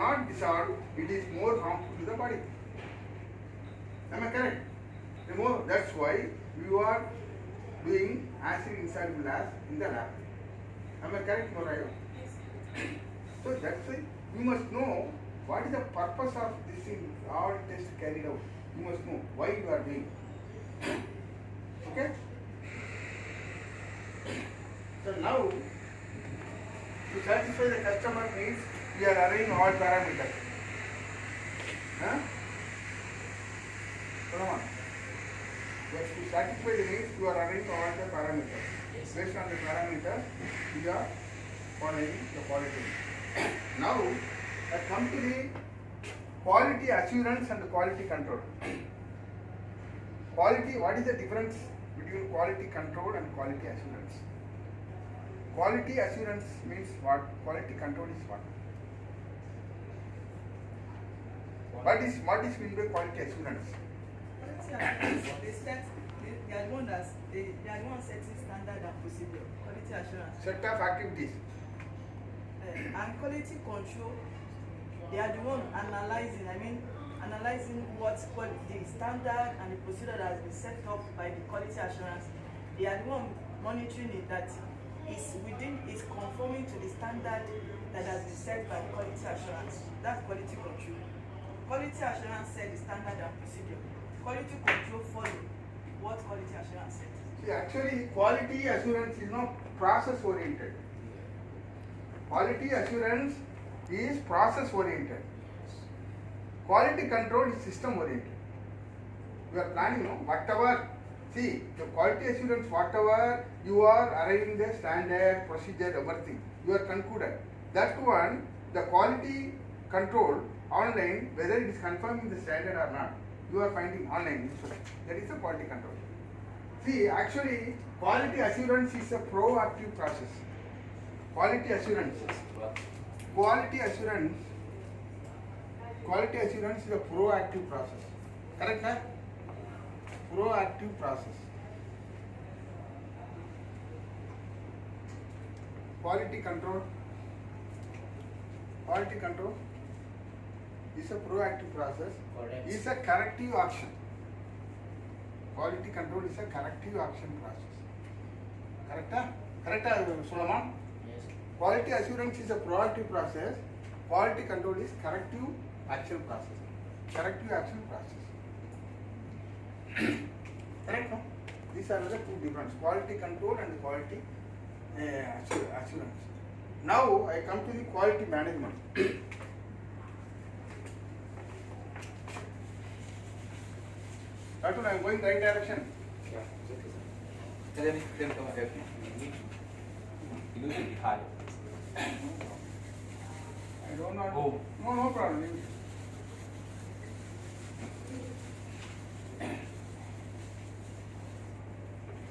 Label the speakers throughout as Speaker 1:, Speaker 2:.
Speaker 1: not dissolved, it is more harmful to the body. Am I correct? That's why you are doing acid insoluble gas in the lab. Am I correct, Morayo? So that's why you must know what is the purpose of this thing, all tests carried out. You must know why you are doing. Okay? So now, to satisfy the customer needs, we are arranging all parameters. Huh? Come on. But to satisfy the needs, you are arranging all the parameters. Based on the parameters, we are following the quality. Now, I come to the quality assurance and quality control. Quality, what is the difference between quality control and quality assurance? Quality assurance means what? Quality control is what? What is meant by quality assurance?
Speaker 2: They are the one setting standard and procedure. Quality assurance.
Speaker 1: Set of activities.
Speaker 2: And quality control, they are the one analyzing what the standard and the procedure that has been set up by the quality assurance. They are the one monitoring it that is conforming to the standard that has been set by the quality assurance. That's quality control. Quality assurance set the standard and procedure. Quality control follow what quality assurance said.
Speaker 1: See, actually, quality assurance is not process oriented. Quality assurance is process oriented. Quality control is system oriented. You are planning, no? Whatever, see, the quality assurance, whatever you are arriving the standard, procedure, everything, you are concluded. That one, the quality control online, whether it is confirming the standard or not, you are finding online. That is the quality control. See, actually, quality assurance is a proactive process. Quality assurance is a proactive process. Correct, sir? Proactive process. Quality control is a proactive process.
Speaker 3: Correct.
Speaker 1: Is a corrective action. Quality control is a corrective action process. Correct? Correct, Solomon?
Speaker 3: Yes.
Speaker 1: Quality assurance is a proactive process. Quality control is corrective action process. Corrective action process. Correct, no? These are the two difference. Quality control and quality assurance. Now I come to the quality management. That one I am going right direction.
Speaker 3: Yeah, it's okay, sir. Then come ahead. You need to be high.
Speaker 1: I don't know.
Speaker 3: Oh.
Speaker 1: No problem.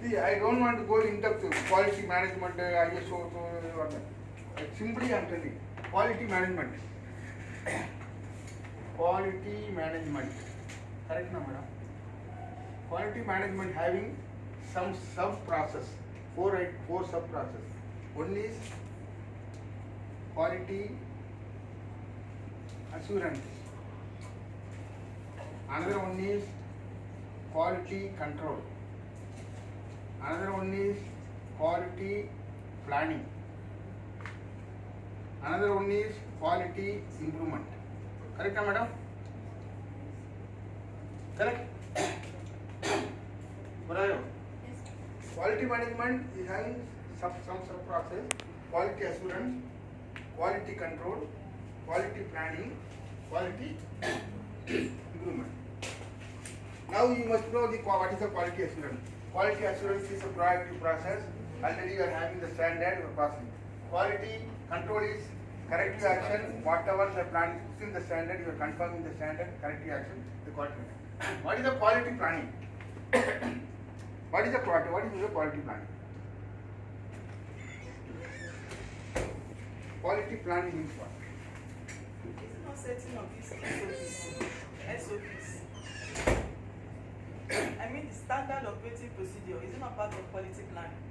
Speaker 1: See, I don't want to go in depth to quality management, ISO, simply I am telling quality management. Quality management. Correct, na, madam? Quality management having some sub-process, four sub-process. One is quality assurance. Another one is quality control. Another one is quality planning. Another one is quality improvement. Correct, madam? Correct? Yes. Quality management is having some sub-process. Quality assurance, quality control, quality planning, quality improvement. Now you must know what is the quality assurance. Quality assurance is a proactive process. Already you are having the standard you are passing. Quality control is corrective action. Whatever the plan is within the standard, you are confirming the standard, corrective action, the quality. What is the quality planning? What is the quality planning? Quality planning means what?
Speaker 2: Is it not setting of these SOPs? I mean the standard operating procedure, is it not part of quality planning?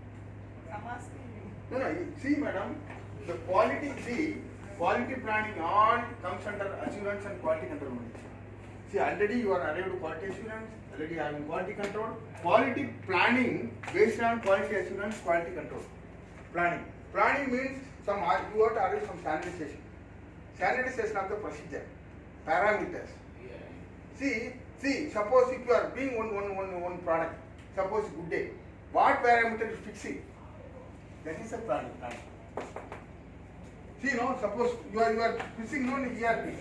Speaker 2: I'm asking you.
Speaker 1: No, see madam, the quality, see, Quality planning all comes under assurance and quality control only. See, already you are arrived at quality assurance, already having quality control. Quality planning based on quality assurance, quality control. Planning. Planning means you have to arrive some standardization. Standardization of the procedure, parameters. See, suppose if you are doing one product, suppose good day, what parameter is fixing? That is a planning. See, suppose you are fixing on ERP,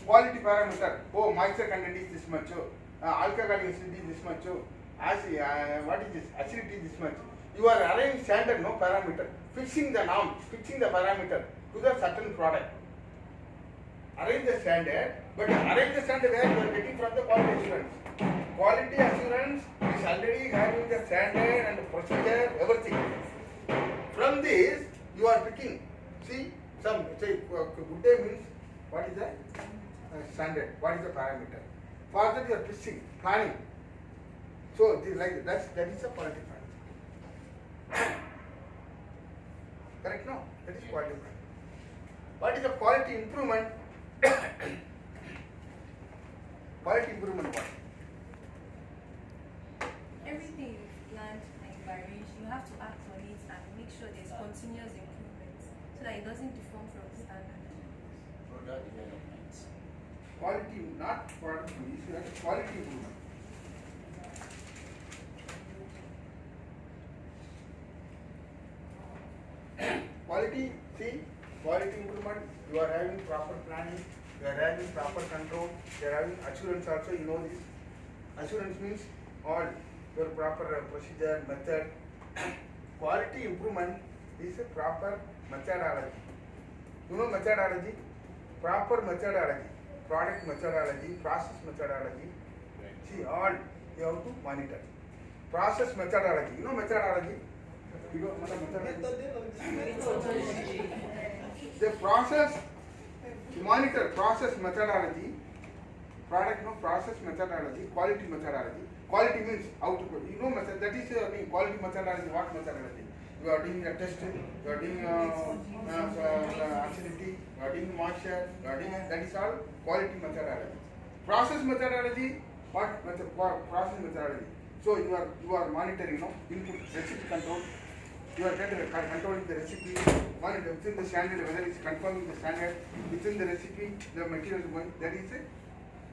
Speaker 1: quality parameter. Oh, moisture content is this much. Alcoholic acidity is this much. What is this? Acidity is this much. You are arranging standard, no parameter. Fixing the norm, fixing the parameter to the certain product. Arrange the standard, but arrange the standard where you are getting from the quality assurance. Quality assurance is already having the standard and the procedure, everything. From this, you are picking. See, good day means what is the standard, what is the parameter. For that you are fixing, planning. So that is a quality planning. Correct? No, that is quality planning. What is the quality improvement? Quality improvement what?
Speaker 4: Everything you've planned and arranged, you have to act on it and make sure there's continuous improvement so that it doesn't deform from the standard.
Speaker 3: Product development.
Speaker 1: Quality, not product, quality improvement. Quality, see, quality improvement, you are having proper planning, you are having proper control, you are having assurance also, you know this. Assurance means all your proper procedure, method. Quality improvement is a proper methodology. You know methodology? Proper methodology, product methodology, process methodology. See, all you have to monitor. Process methodology, you know methodology? You know methodology? The process, monitor process methodology, product process methodology, quality methodology. Quality means how to put, you know method, that is quality methodology, what methodology? You are doing a test, you are doing acidity, you are doing moisture, you are doing that is all quality methodology. Process methodology, what method, process methodology? So you are monitoring, input, recipe control. You are controlling the recipe, monitor within the standard, whether it's confirming the standard, within the recipe, the material is going, that is a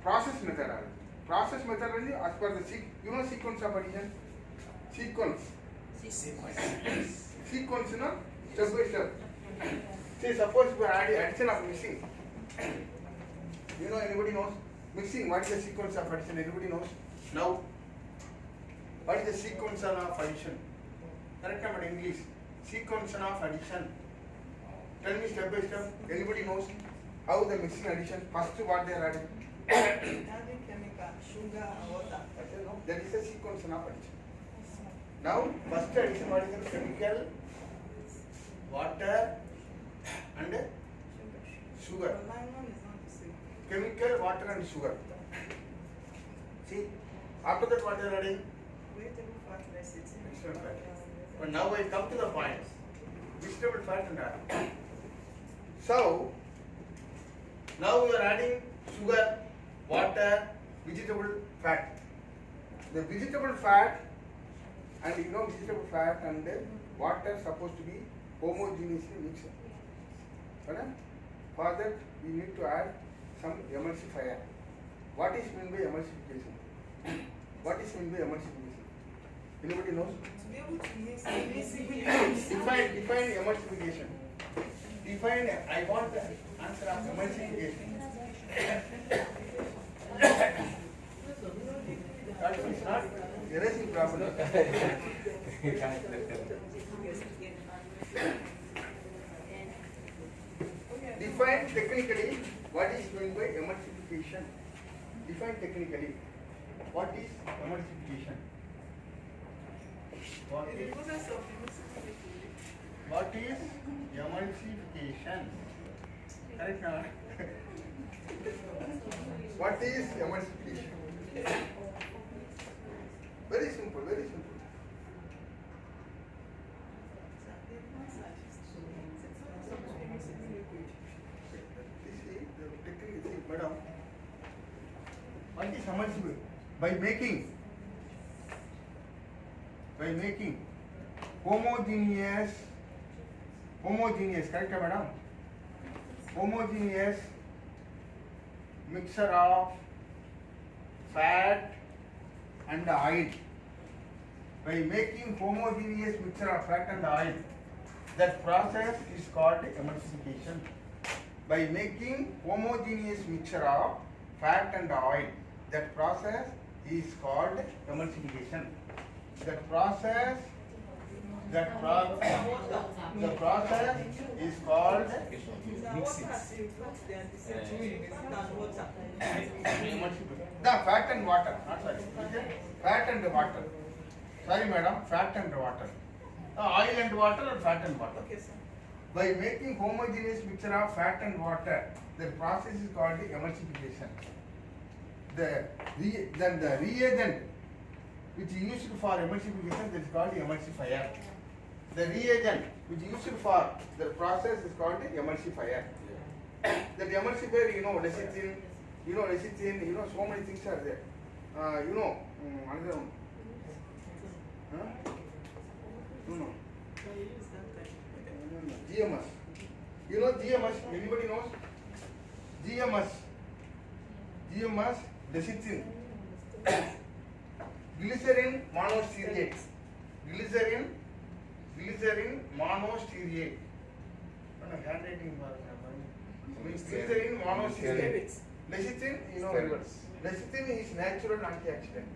Speaker 1: process methodology. Process methodology as per the sequence of addition? Sequence, step by step. See, suppose you are adding addition of mixing. Anybody knows? Mixing, what is the sequence of addition? Anybody knows? Now, what is the sequence of addition? Correct about English. Sequence of addition. Tell me step by step. Anybody knows how the mixing addition? First, what they are adding?
Speaker 2: Adding chemical, sugar, and water.
Speaker 1: That is a sequence of addition. Now, first addition, what is the chemical, water, and sugar.
Speaker 2: My one is not the same.
Speaker 1: Chemical, water, and sugar. See, after that, what they are adding?
Speaker 2: Vegetable fat, lecithin.
Speaker 1: Vegetable fat. But now I come to the point. Vegetable fat and oil. So, now we are adding sugar, water, vegetable fat. The vegetable fat and vegetable fat and water supposed to be homogeneously mixed. Right? For that we need to add some emulsifier. What is meant by emulsification? What is meant by emulsification? Anybody knows?
Speaker 2: To be able to mix
Speaker 1: Define emulsification. Define, I want the answer of emulsification. That is not erasing problem. Define technically what is meant by emulsification. Define technically what is emulsification. What
Speaker 2: in the
Speaker 1: is
Speaker 2: process of emulsification.
Speaker 1: emulsification? Correct now? What is emulsification? Very simple, very simple. Madam, what is submersible? By making homogeneous, correct madam? Homogeneous mixture of fat and oil. By making homogeneous mixture of fat and oil, that process is called emulsification. By making homogeneous mixture of fat and oil, that process is called emulsification. The process is called
Speaker 3: Mixing.
Speaker 1: the fat and water, not sorry. Fat and water. Sorry madam, fat and water. Oil and water or fat and water.
Speaker 2: Okay, sir.
Speaker 1: By making homogeneous mixture of fat and water, the process is called emulsification. Then the reagent which is used for emulsification, that is called emulsifier. The reagent which is used for the process is called emulsifier. That emulsifier, lecithin, so many things are there. Another one. Huh? No. GMS. You know GMS? Anybody knows? GMS, lecithin. Glycerin monostearate. Glycerin monostearate. Handwriting. Glycerin monostearate. Lecithin, lecithin is natural antioxidant.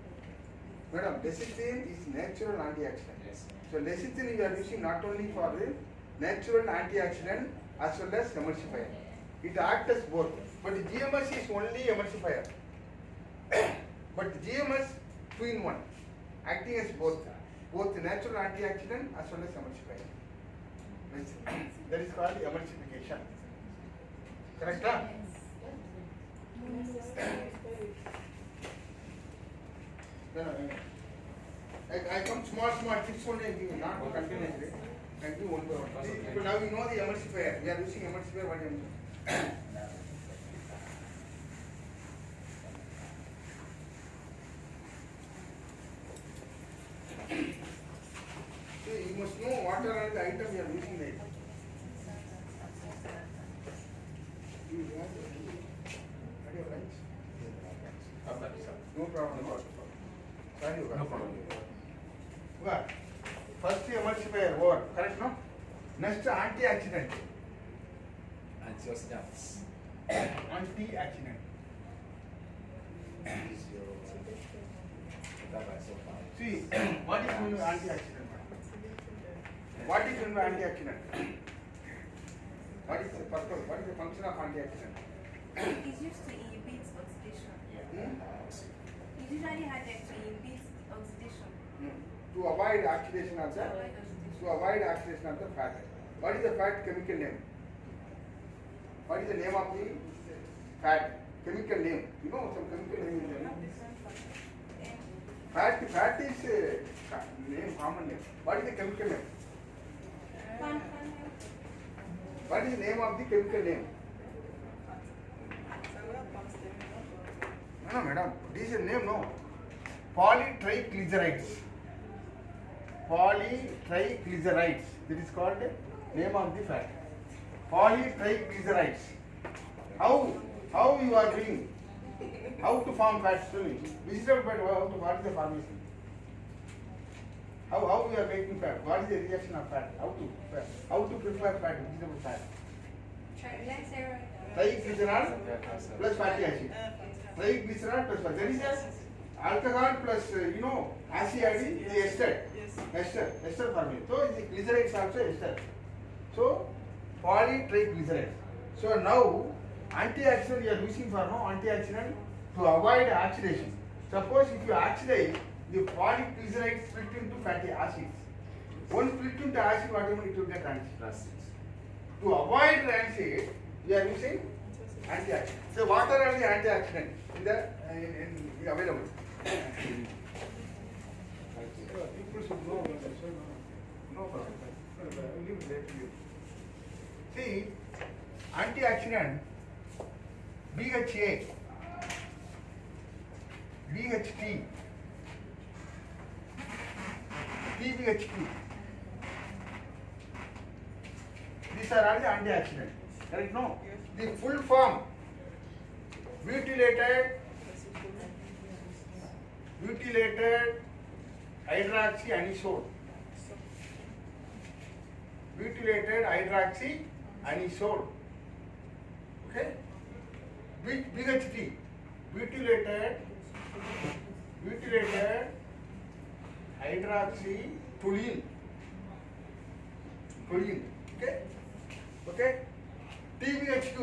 Speaker 1: Madam, lecithin is natural antioxidant.
Speaker 3: Yes.
Speaker 1: So lecithin you are using not only for the natural antioxidant as well as emulsifier. It acts as both. But GMS is only emulsifier. But GMS 2-in-1, acting as both natural antioxidant as well as emulsifier. That is called emulsification. Correct? Huh? No. I come small tips only and give you, not continuously. I give one by one. But now you know the emulsifier. We are using emulsifier. What emulsifier? See, you must know what are the items you are using there. You had your lunch? No problem. Sorry,
Speaker 3: No problem.
Speaker 1: What? First emulsifier over, correct no? Next antioxidant.
Speaker 3: Antioxidants.
Speaker 1: Antioxidant.
Speaker 3: Is your metabolism.
Speaker 1: See, what is mean by antioxidant? What is mean by antioxidant? What is the purpose? What is the function of antioxidant?
Speaker 4: It's used to inhibit oxidation. It's usually added to inhibit oxidation.
Speaker 1: To avoid oxidation of the
Speaker 4: Avoid oxidation.
Speaker 1: to avoid oxidation of the fat. What is the fat chemical name? What is the name of the fat chemical name? You know some chemical name is there. Fat is name, common name. What is the chemical name? What is the name of the chemical name? No, madam. This is a name, no. Polytriglycerides. Polytriglycerides. That is called the name of the fat. Polytriglycerides. How you are doing? How to form fat? Tell me. Vegetable fat. What is the formation? How we are making fat? What is the reaction of fat? How to prepare fat? Vegetable fat. Triglycerol plus fatty acid. Triglycerol plus fatty. That is a alcohol plus acid is ester. Ester formation. So the glyceride is also ester. So polytriglyceride. So now antioxidant you are using for antioxidant to avoid oxidation. Suppose if you oxidize, the polyglyceride split into fatty acids. One split into acid, whatever it will get rancid. To avoid rancid, we are using antioxidant. So what are the antioxidants in the available? People should know. No problem. I will leave it there to you. See, antioxidant BHA, BHT, TBHQ. These are all the antioxidants. Correct? No. The full form: butylated hydroxyanisole. Butylated hydroxyanisole. Okay. BHT, butylated hydroxytoluene. Okay. Okay. TBHQ,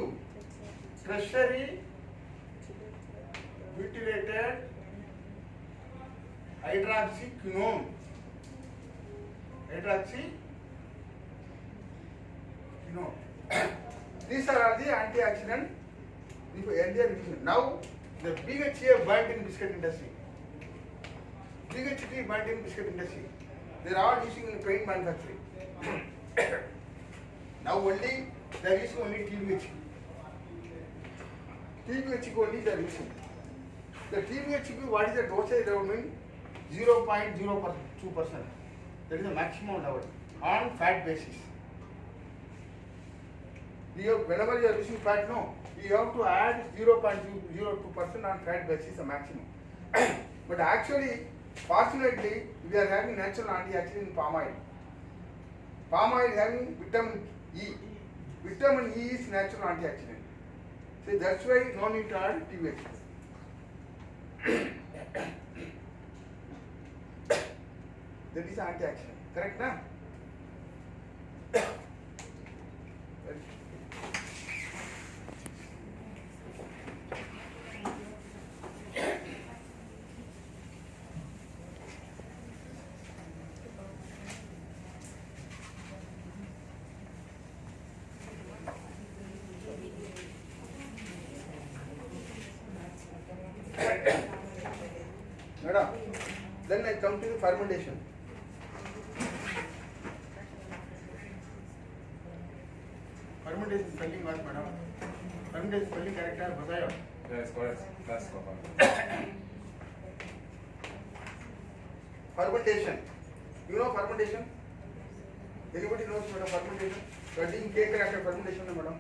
Speaker 1: tertiary butylated hydroxyquinone. These are all the antioxidant. Earlier, now the BHA burnt in biscuit industry. BHT burnt in biscuit industry. They are all using in paint manufacturing. Now only they are using only TBHQ. TBHQ only they are using. The TBHQ, what is the dosage level? 0.02%. That is the maximum level on fat basis. Whenever you are using fat, no, you have to add 0.02% on fat basis, the maximum. But actually, fortunately, we are having natural antioxidant in palm oil. Palm oil having vitamin E. Vitamin E is natural antioxidant. So that's why no need to add TBHQ. That is antioxidant. Correct, na? Madam, then I come to the fermentation. Fermentation spelling what, madam? Fermentation spelling correct है बताओ.
Speaker 3: Yes, correct. That's correct.
Speaker 1: Fermentation. You know fermentation? Anybody knows madam fermentation? Cutting cake after fermentation, madam.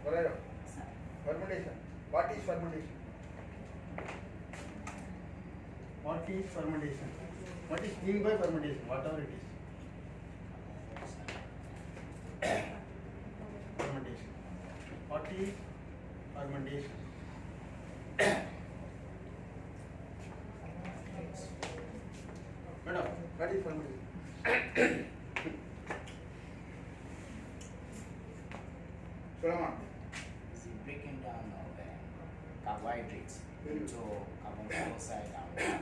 Speaker 1: बताओ. Fermentation. What is fermentation? What is fermentation? What is mean by fermentation? Whatever it is. Fermentation. What is fermentation? Madam, what is fermentation? Solomon.
Speaker 5: It's the breaking down of carbohydrates into carbon dioxide and water.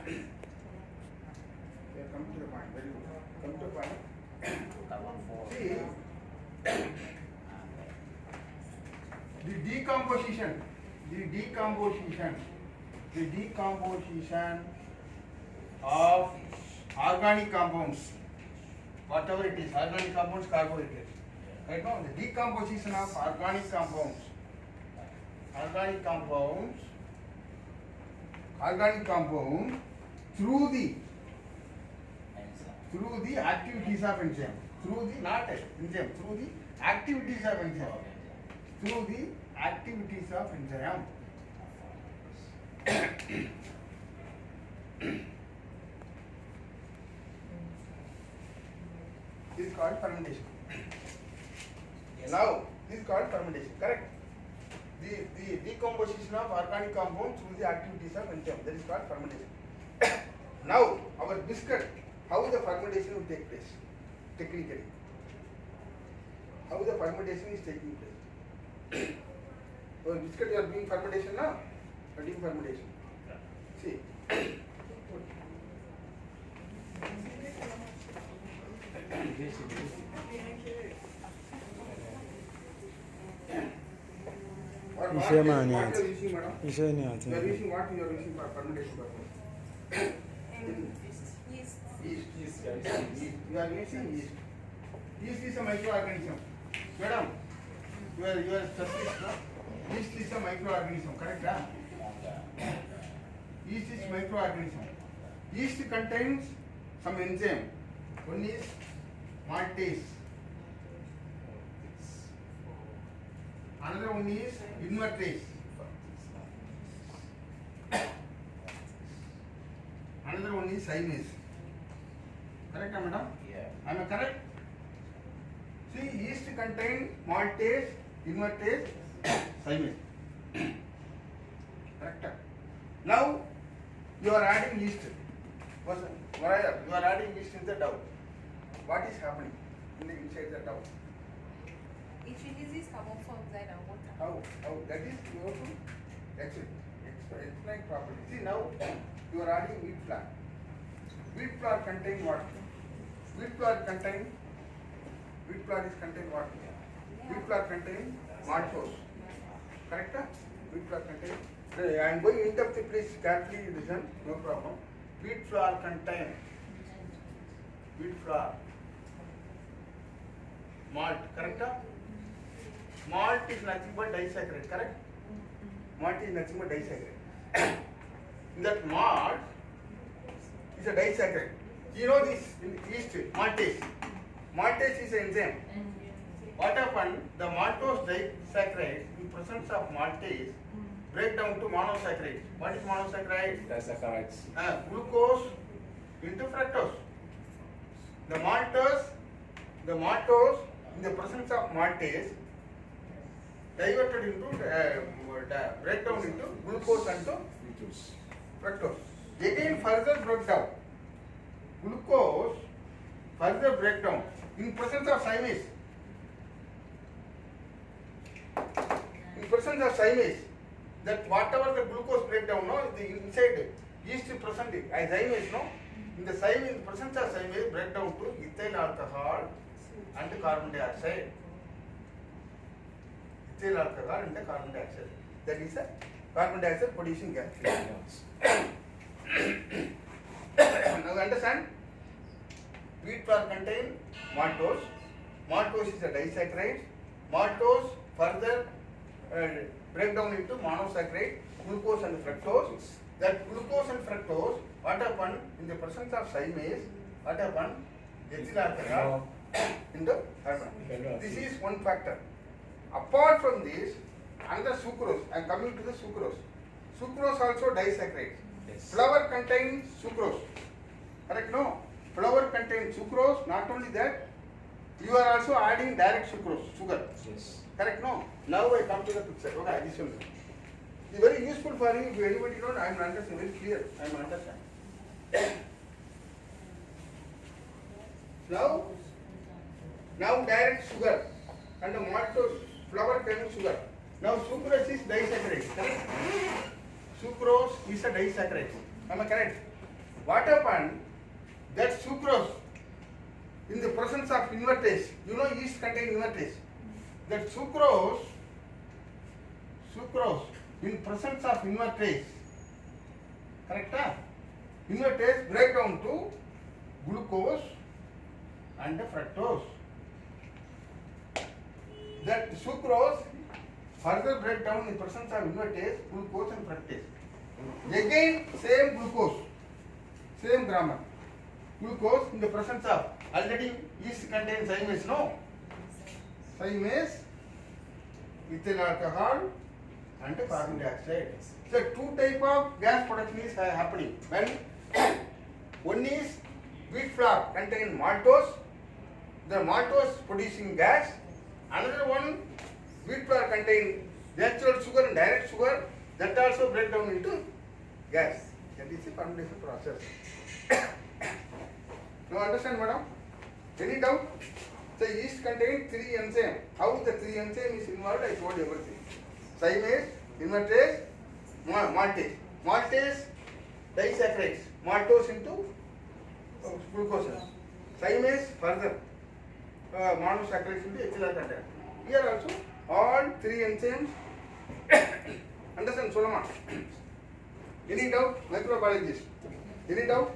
Speaker 1: Yeah, come to the point. Very good. Come to the point.
Speaker 5: To carbon
Speaker 1: See,
Speaker 5: and
Speaker 1: the decomposition of organic compounds, whatever it is, organic compounds, carbohydrates. Right now, the decomposition of organic compounds through the activities of enzyme, through the activities of enzyme. This is called fermentation. Now, this is called fermentation, correct? The decomposition of organic compounds through the activities of enzyme, that is called fermentation. Now, our biscuit, how the fermentation will take place, technically. How the fermentation is taking place. So, biscuit you are doing fermentation now? You are doing fermentation. See. What you are using, madam? You are using what you are using for fermentation purpose?
Speaker 4: Yeast.
Speaker 1: Yeast. You are using yeast. Yeast is a microorganism. Madam, you are specialist, no? microorganism, correct? Yeast is microorganism. Yeast contains some enzyme. One is maltase. Another one is invertase. Another one is cymase. Correct, madam?
Speaker 5: Yeah.
Speaker 1: Am I correct? See, yeast contain maltase, invertase, cymase. Correct. Now you are adding yeast. You are adding yeast in the dough. What is happening inside the dough?
Speaker 4: It releases carbon dioxide and water.
Speaker 1: How? That is you have to explain properly. See, now you are adding wheat flour. Wheat flour contain what? Wheat flour is contain what? Wheat flour contain maltose. Correct? Wheat flour contain. I am going in depth. Please carefully listen. No problem. Wheat flour contain malt. Correct? Malt is nothing but disaccharide. Correct? Malt is nothing but disaccharide. That malt is a disaccharide. You know this in yeast, maltase. Maltase is an enzyme. What happened? The maltose disaccharide in presence of maltase break down to monosaccharide. What is monosaccharide?
Speaker 3: Disaccharides.
Speaker 1: Glucose into fructose. The maltose in the presence of maltase diverted into breakdown into glucose and fructose. Again further breakdown. Glucose further breakdown in presence of cymase. In presence of cymase, that whatever the glucose breakdown, no, the inside yeast present as cymase, no, in the cymase, in presence of cymase, breakdown to ethyl alcohol and carbon dioxide. Ethyl alcohol and carbon dioxide. That is a carbon dioxide producing gas. Now understand? Wheat flour contain maltose. Maltose is a disaccharide. Maltose further break down into monosaccharide, glucose and fructose. That glucose and fructose, what happened in the presence of cymase? What happened? Ethyl alcohol into carbon. This is one factor. Apart from this, another sucrose. I am coming to the sucrose. Sucrose also disaccharide.
Speaker 3: Yes.
Speaker 1: Flour contains sucrose. Correct? No. Flour contains sucrose. Not only that, you are also adding direct sucrose, sugar.
Speaker 3: Yes.
Speaker 1: Correct? No. Now I come to the picture. Okay, this one. It's very useful for you. If anybody don't, I am understanding. Very clear. I am understanding. Now direct sugar and the maltose flour contains sugar. Now sucrose is disaccharide. Correct? Sucrose is a disaccharide. Am I correct? What happened? That sucrose in the presence of invertase, you know yeast contain invertase. That sucrose in presence of invertase, correct? Invertase break down to glucose and fructose. That sucrose further break down in presence of invertase, glucose and fructose. Again same glucose, same grammar. Glucose in the presence of already yeast contains cymase, no? Cymase, ethyl alcohol and carbon dioxide. So two type of gas production is happening. When one is wheat flour contain maltose, the maltose producing gas. Another one, wheat flour contain natural sugar and direct sugar, that also break down into gas. That is the fermentation process. Now understand, madam? Any doubt? So yeast contains 3 enzymes. How the 3 enzymes is involved, I told everything. Cymase, invertase, maltase. Maltase disaccharides. Maltose into glucose. Cymase further monosaccharides into ethyl alcohol. Here also all 3 enzymes. Understand, Solomon? Any doubt? Microbiologist. Any doubt?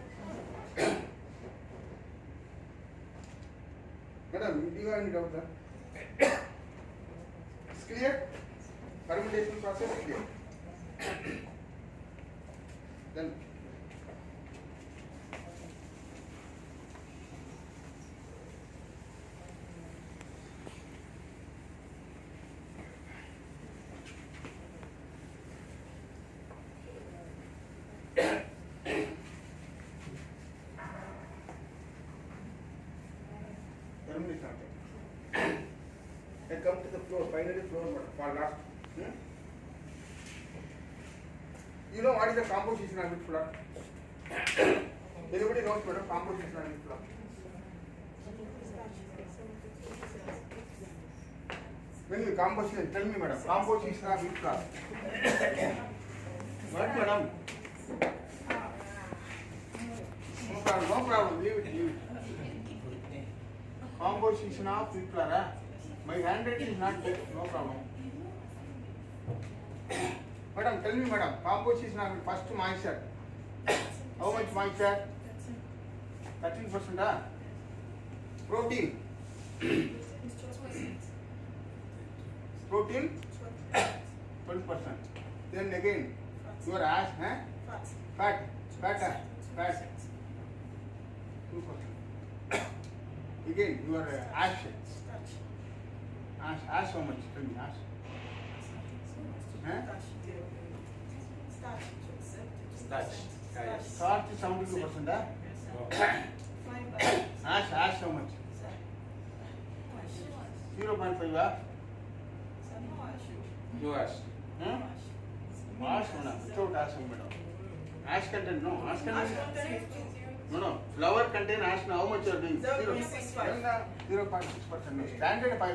Speaker 1: Madam, do you have any doubt, sir? It's clear? Fermentation process clear. Then fermentation. Then come to the floor, finally floor for last. You know what is the composition of wheat flour? Anybody knows what composition of wheat flour? When you composition, tell me madam, composition of wheat flour. What madam? No problem, leave it. Composition of wheat flour, my handwriting is not good, no problem. Madam, tell me madam, composition of first moisture. How much moisture? 13%. Protein. Protein? 12%. Then again, your ash, fat. 2%. Again, your ash. Ash how much? Tell me, ash. Starch is 72%. Ash how much? 0.5.
Speaker 3: No ash.
Speaker 1: Ash without ash madam. Ash content no. Ash content. No. Flour contain ash. How much you are doing?
Speaker 2: 0.65.
Speaker 1: 0.6%. Standard 0.5%.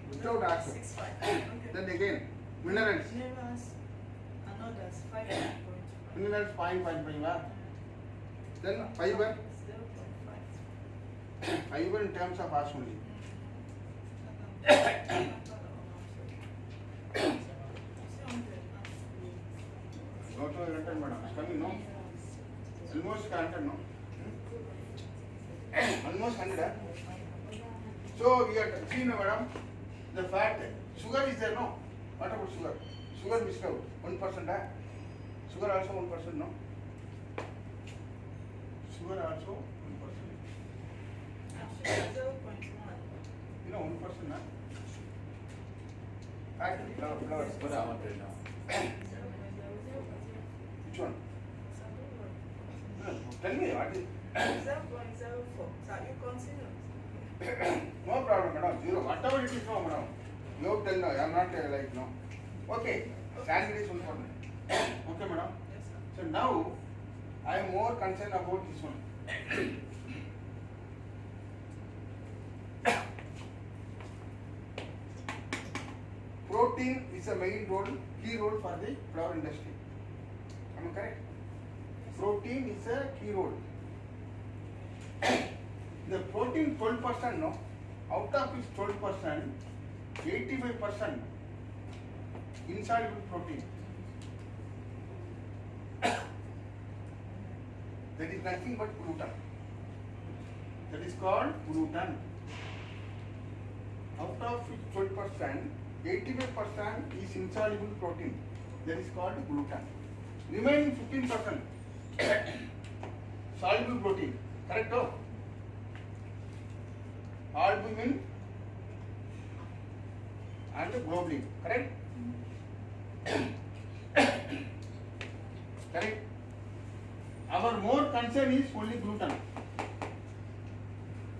Speaker 1: Without ash. Then again, minerals.
Speaker 2: And others 5.5.
Speaker 1: Minerals 5.5. Then fiber.
Speaker 2: 0.5.
Speaker 1: Fiber in terms of ash only. Madam, coming no? Almost 100 no? Almost 100. So we are seeing madam, the fat, sugar is there no? What about sugar? Sugar missed out, 1%. Sugar also 1% no? Sugar also 1%.
Speaker 2: 0.1.
Speaker 1: You know 1% na? Fat, flour.
Speaker 3: What I want right now.
Speaker 1: Which one? No, tell me what is
Speaker 2: 0.04. So you continue.
Speaker 1: no problem, madam. 0. Whatever it is, no, madam. You have tell no. I am not like no. Okay. Standard is 1%. Okay, madam.
Speaker 2: Yes, sir.
Speaker 1: So now I am more concerned about this one. Protein is a main role, key role for the flour industry. Am I correct? Protein is a key role. The protein 12% no, out of this 12%, 85% insoluble protein. That is nothing but gluten. That is called gluten. Out of which 12%, 85% is insoluble protein. That is called gluten. Remaining 15% soluble protein. Correct? No? Albumin and globulin. Correct? Correct? Our more concern is only gluten.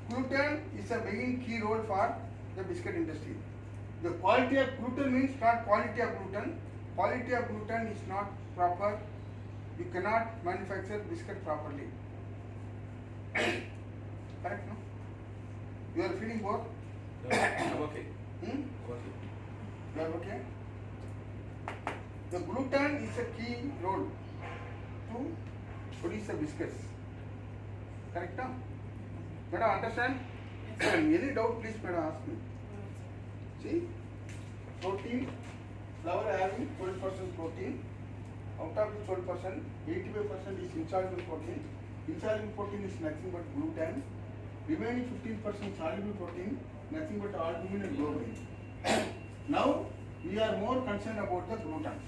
Speaker 1: Gluten is a main key role for the biscuit industry. The quality of gluten means not quality of gluten. Quality of gluten is not proper. You cannot manufacture biscuit properly. Correct, no? You are feeling bored?
Speaker 3: No, I'm okay.
Speaker 1: Hmm?
Speaker 3: I'm okay.
Speaker 1: You are okay? The gluten is a key role to produce the biscuits. Correct, no? Madam, understand? Any doubt, please, madam, ask me. See? Protein, flour having 12% protein. Out of the 12%, 85% is insoluble protein. Insoluble protein is nothing but gluten. Remaining 15% soluble protein, nothing but albumin and globulin. Now we are more concerned about the gluten.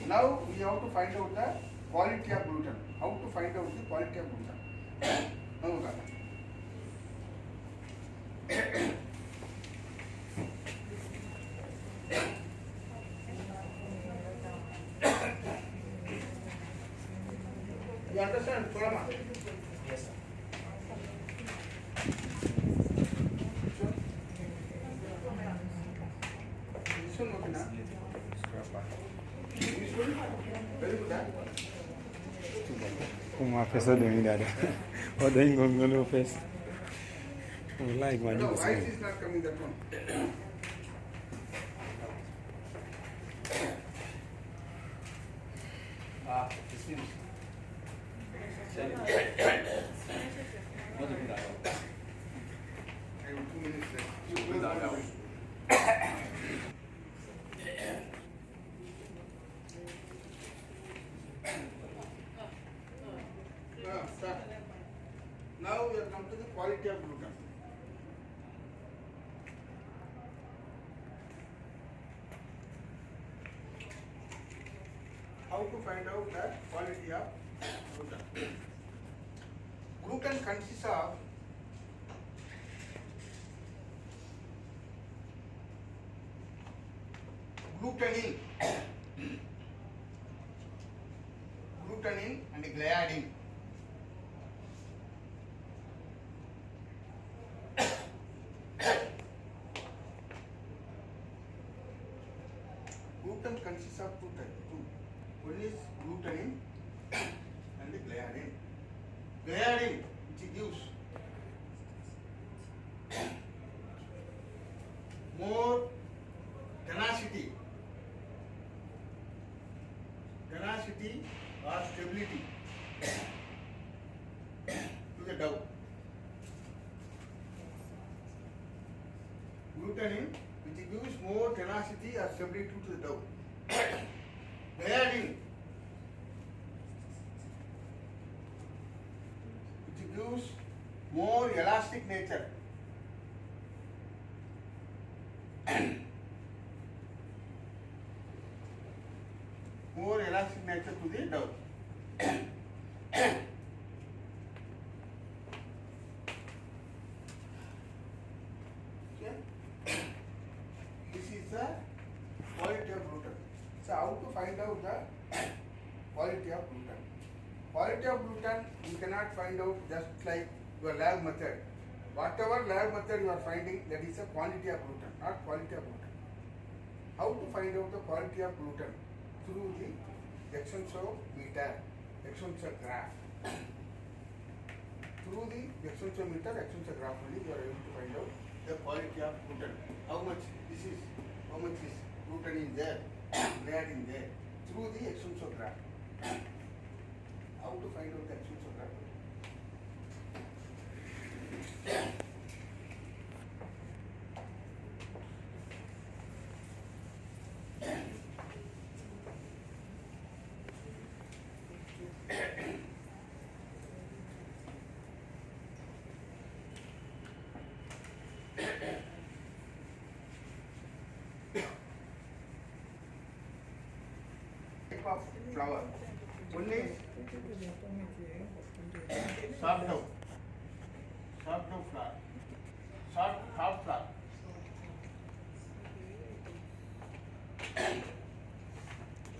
Speaker 1: Now we have to find out the quality of gluten. How to find out the quality of gluten? Now look at that. You understand, Solama?
Speaker 5: Yes, sir.
Speaker 1: This one okay, na? This one very good, huh?
Speaker 6: Uma pessoa doing that. What are you going to do first? I like my
Speaker 1: No,
Speaker 6: new
Speaker 1: why is not coming that one?
Speaker 3: Ah, it's finished. Send it. Not even that one.
Speaker 1: I have 2 minutes left. You
Speaker 3: Put
Speaker 1: close
Speaker 3: that
Speaker 1: all
Speaker 3: down.
Speaker 1: the way. Start. Now we have come to the quality of gluten. How to find out the quality of gluten? Gluten consists of glutenin, glutenin and gliadin. Gluten consists of two types. One is glutenin and gliadin. Gliadin, which gives more tenacity or stability to the dough. Glutenin, which gives more tenacity or stability to the dough. Gliadin, which gives more elastic nature. More elastic nature to the dough. Okay? This is the quality of gluten. So how to find out the quality of gluten? Quality of gluten you cannot find out just like your lab method. Whatever lab method you are finding, that is a quantity of gluten, not quality of gluten. How to find out the quality of gluten? Through the extensometer, extensograph. Through the extensometer, extensograph only you are able to find out the quality of gluten. How much this is, how much is gluten in there, gliadin there. Through the extensograph. How to find out the extensograph? Type of flour. One is soft dough flour, hard flour.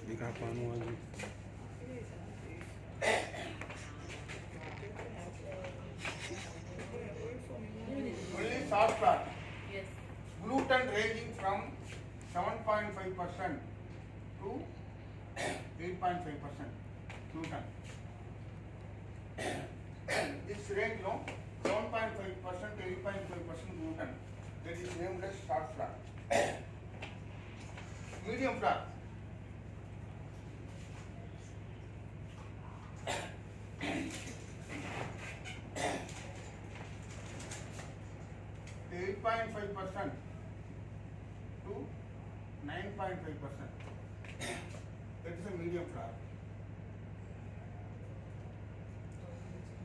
Speaker 6: You got one.
Speaker 1: Only soft flour. Yes. Gluten ranging from 7.5% to 8.5% gluten. This range, no, 7.5% to 8.5% gluten. That is named as soft flour. Medium flour. The 8.5% to 9.5%. That is a medium flour.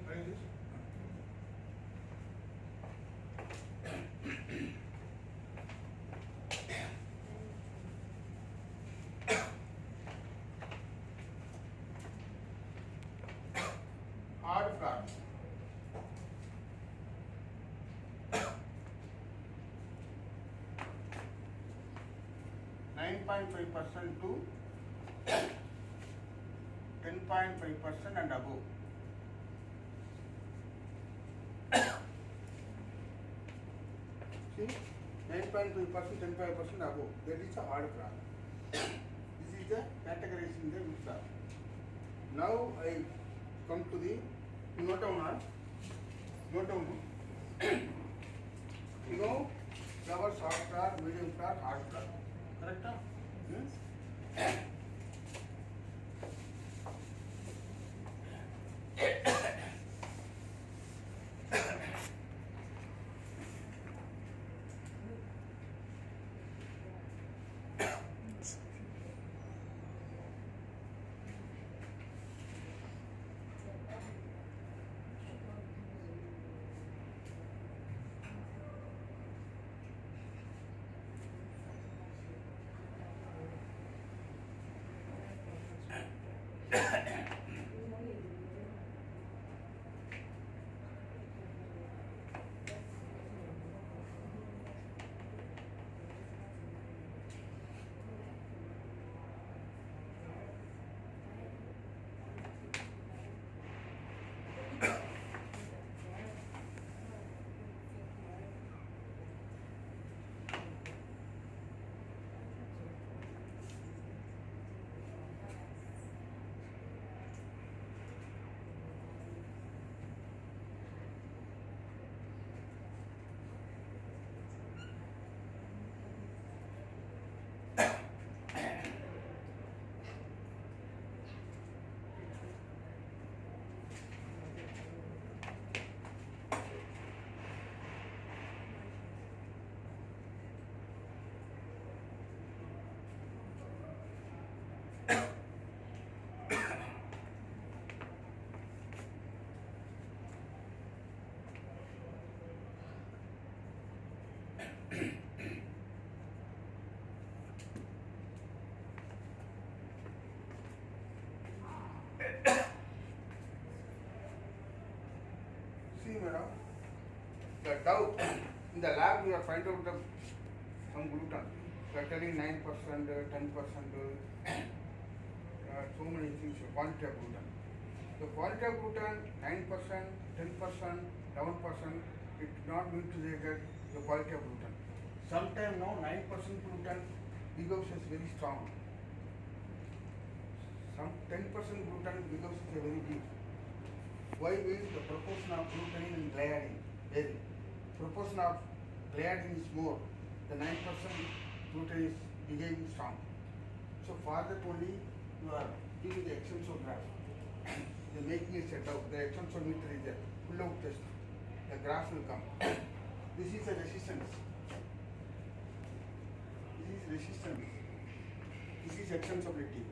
Speaker 1: What is this? 9.5% to 10.5% and above. See, 9.5%, 10.5% above. That is a hard crack. This is the categorizing the good crack. Now I come to the note down. You know, flower soft flower, medium flower, hard flower. Correct? Yes. See, madam, the dough in the lab you are find out the some gluten. You are telling 9%, 10%, so many things. Quantity of gluten. The quantity of gluten 9%, 10%, 11%. It not mean to say that the quality of gluten. Sometimes now 9% gluten becomes very strong. Some 10% gluten becomes very weak. Why means the proportion of gluten in gliadin vary. Proportion of gliadin is more. The 9% gluten is becoming strong. So for that only you are doing the extensograph. You are making a set out. The extensometer is there. Pull out test. The graph will come. This is a resistance. This is resistance. This is extensibility.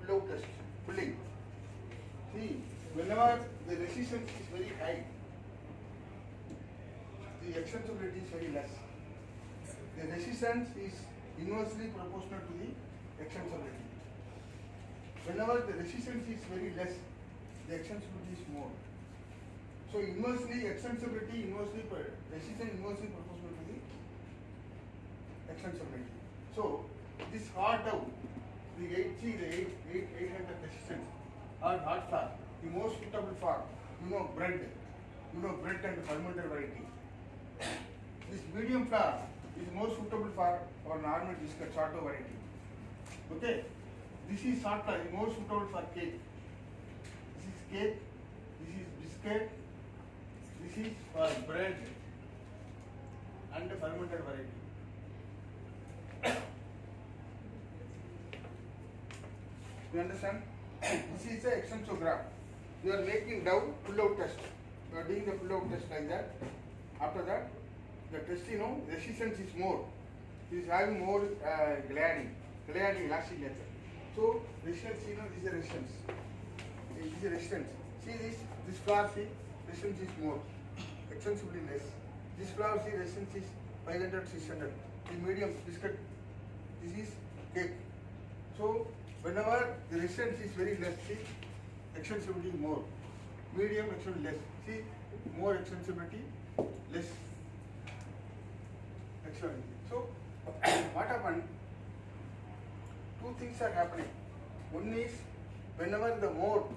Speaker 1: Pull out test. Pulling. See, whenever the resistance is very high, the extensibility is very less. The resistance is inversely proportional to the extensibility. Whenever the resistance is very less, the extensibility is more. So inversely extensibility, resistance inversely proportional to the extensibility. So this hard dough, the 800 resistance or hard flour, the most suitable for bread and fermented variety. This medium flour is most suitable for our normal biscuit sourdough variety. Okay, this is soft flour, is most suitable for cake. This is cake, this is biscuit, this is for bread and fermented variety. You understand? This is the extensograph. You are making dough pull-out test. You are doing the pull-out test like that. After that, the test, resistance is more. It is having more gliadin elastic nature. So resistance, this is a resistance. This is a resistance. See this flour, see, resistance is more. Extensively less. This flour, see, resistance is 500, 600. The medium biscuit, this is cake. So whenever the resistance is very less, see, extensibility more. Medium, extensibility less. See, more extensibility, less. Excellent. So, what happened? Two things are happening. One is whenever the more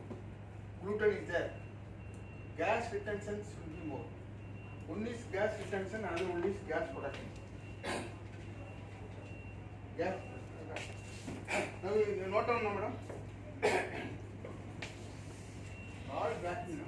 Speaker 1: gluten is there, gas retention should be more. One is gas retention, another one is gas production. Gas. Okay. Now you note down now, madam. All vacuum now.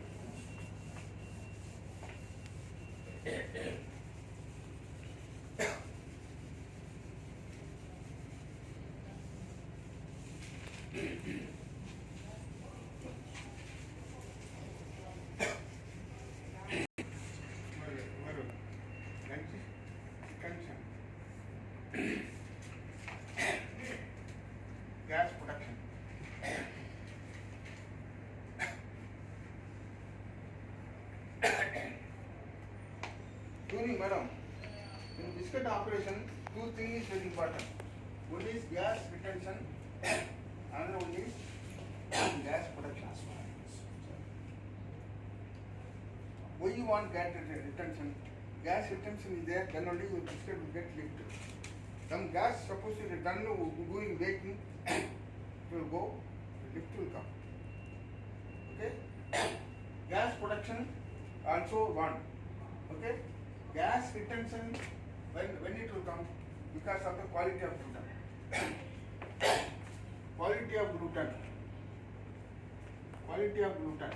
Speaker 1: Gas production. Tuning, madam. In biscuit operation, two things is very important. One is gas retention, another one is gas production. Why you want gas retention? Gas retention is there, then only your biscuit will get lifted. Some gas supposed to be done doing baking, it will go, lift will come. Okay? Gas production also one. Okay? Gas retention, when it will come? Because of the quality of gluten. Quality of gluten. Quality of gluten.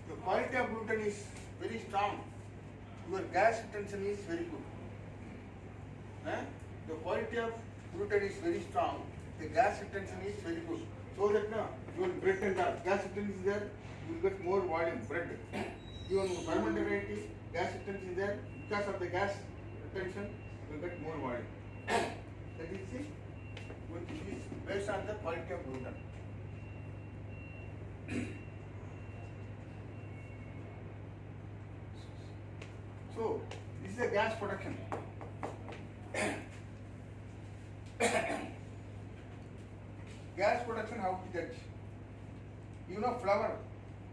Speaker 1: The quality of gluten is very strong. Your gas retention is very good. The quality of gluten is very strong. The gas retention is very good. So that your bread and gas retention is there, you will get more volume bread. Even fermented variety, gas retention is there. Because of the gas retention, you will get more volume. That is it. This is based on the quality of gluten. So, this is the gas production. Gas production, how to judge? You know flour.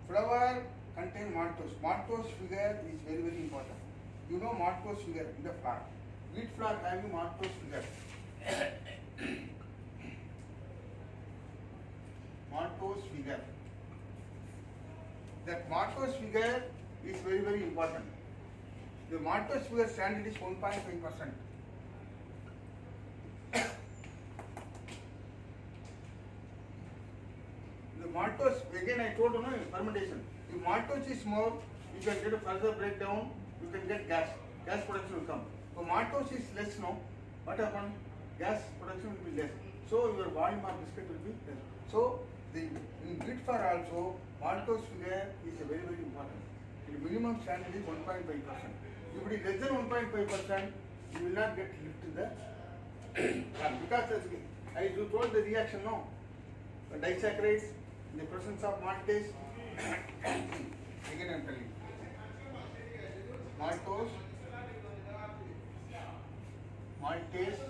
Speaker 1: Flour contains maltose. Maltose figure is very, very important. You know maltose figure in the flour. Wheat flour having maltose figure. Maltose figure. That maltose figure is very, very important. The maltose figure standard is 1.5%. The maltose, again I told you, fermentation. If maltose is more, you can get a further breakdown, you can get gas. Gas production will come. So maltose is less now. What happens? Gas production will be less. So your volume of biscuit will be less. So in wheat flour also, maltose figure is very, very important. The minimum standard is 1.5%. If it is less than 1.5%, you will not get lift to the because I told the reaction no. Disaccharides in the presence of maltase. Again I am telling you. Maltose, maltase,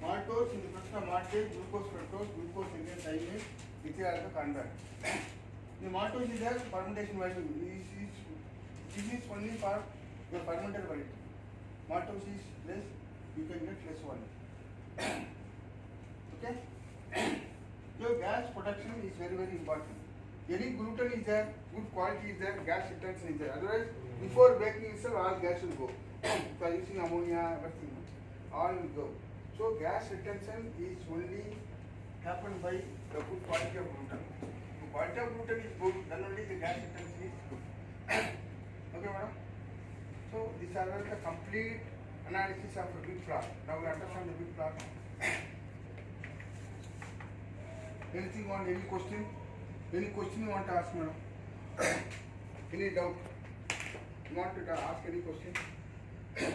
Speaker 1: maltose in the presence of maltase, glucose, fructose, glucose again thymine, which are the convert. The maltose is there, fermentation value. This is only for the fermented variety. Maltose is less, you can get less volume. Okay? So gas production is very, very important. Any gluten is there, good quality is there, gas retention is there. Otherwise, before baking itself, all gas will go. By using ammonia, everything, all will go. So gas retention is only happened by the good quality of gluten. The quality of gluten is good, then only the gas retention is good. Okay, madam? So these are the complete analysis of a big flour. Now we understand the big flour. Anything on any question? Any question you want to ask, madam? Any doubt? You want to ask any question?
Speaker 5: My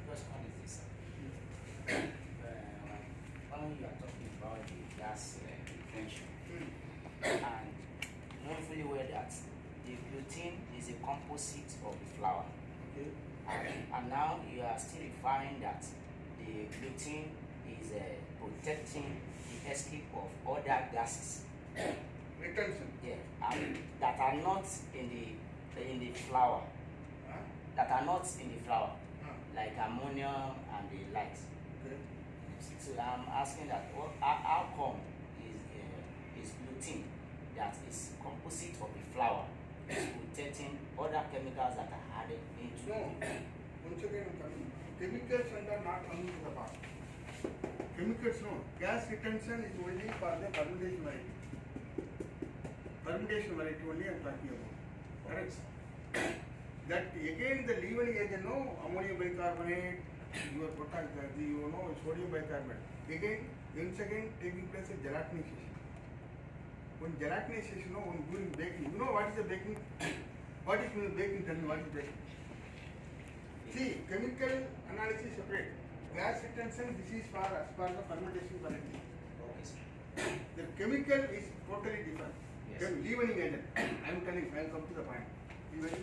Speaker 5: question is this. When you are talking about the gas retention, and knowing fully well that the gluten is a composite of the flour,
Speaker 1: Okay.
Speaker 5: and now you are still referring that the gluten is protecting the escape of other gases,
Speaker 1: Retention.
Speaker 5: and that are not in the flour,
Speaker 1: Huh?
Speaker 5: like ammonium and the likes.
Speaker 1: Okay.
Speaker 5: So I'm asking that how come is gluten that is composite of the flour is protecting other chemicals that are added into
Speaker 1: No.
Speaker 5: it?
Speaker 1: Once again, I'm coming. Chemicals and are not coming to the part. Chemicals, no. Gas retention is only for the fermentation variety. Fermentation variety only I'm talking about. Correct? That again the leavening agent, no, ammonium bicarbonate, your potash, sodium bicarbonate. Again, once again taking place a gelatinization. When gelatinization, no, when during baking, you know what is the baking? What is baking? Tell me what is baking? See, chemical analysis separate. Gas retention, this is for as per the fermentation variety.
Speaker 5: Okay, sir.
Speaker 1: The chemical is totally different.
Speaker 5: Yes.
Speaker 1: Leavening agent. I am telling, I will come to the point. Leavening